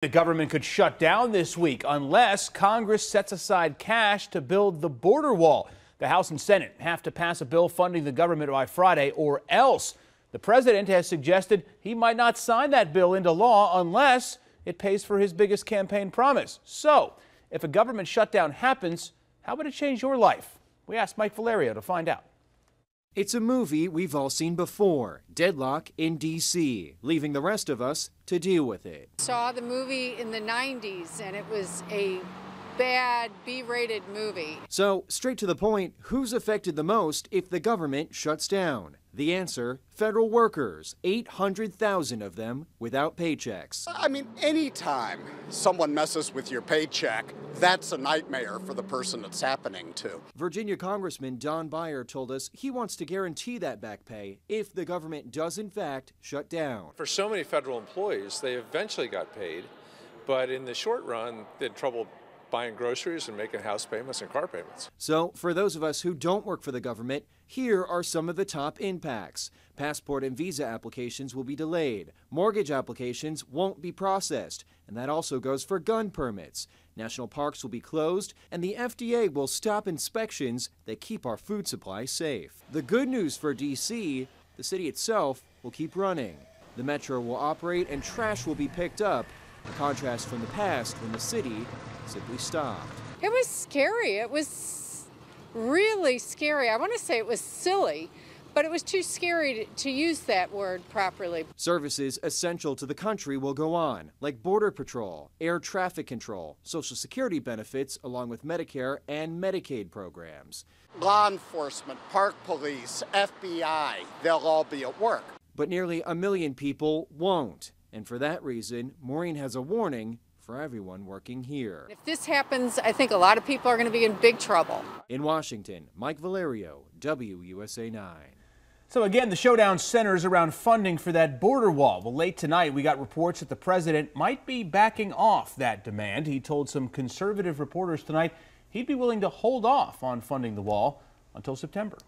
The government could shut down this week unless Congress sets aside cash to build the border wall. The House and Senate have to pass a bill funding the government by Friday, or else. The president has suggested he might not sign that bill into law unless it pays for his biggest campaign promise. So, if a government shutdown happens, how would it change your life? We asked Mike Valerio to find out. It's a movie we've all seen before, Deadlock in D.C., leaving the rest of us to deal with it. Saw the movie in the 90s, and it was a bad B-rated movie. So, straight to the point, who's affected the most if the government shuts down? The answer, federal workers, 800,000 of them without paychecks. I mean, anytime someone messes with your paycheck, that's a nightmare for the person it's happening to. Virginia Congressman Don Beyer told us he wants to guarantee that back pay if the government does in fact shut down. For so many federal employees, they eventually got paid, but in the short run, they had trouble buying groceries and making house payments and car payments. So, for those of us who don't work for the government, here are some of the top impacts. Passport and visa applications will be delayed. Mortgage applications won't be processed. And that also goes for gun permits. National parks will be closed, and the FDA will stop inspections that keep our food supply safe. The good news for D.C., the city itself will keep running. The metro will operate and trash will be picked up, a contrast from the past when the city simply stopped. It was scary. It was really scary. I want to say it was silly, but it was too scary to use that word properly. Services essential to the country will go on, like Border Patrol, air traffic control, Social Security benefits, along with Medicare and Medicaid programs. Law enforcement, park police, FBI, they'll all be at work. But nearly 1 million people won't. And for that reason, Maureen has a warning for everyone working here. If this happens, I think a lot of people are going to be in big trouble. In Washington, Mike Valerio, WUSA 9. So again, the showdown centers around funding for that border wall. Well, late tonight, we got reports that the president might be backing off that demand. He told some conservative reporters tonight he'd be willing to hold off on funding the wall until September.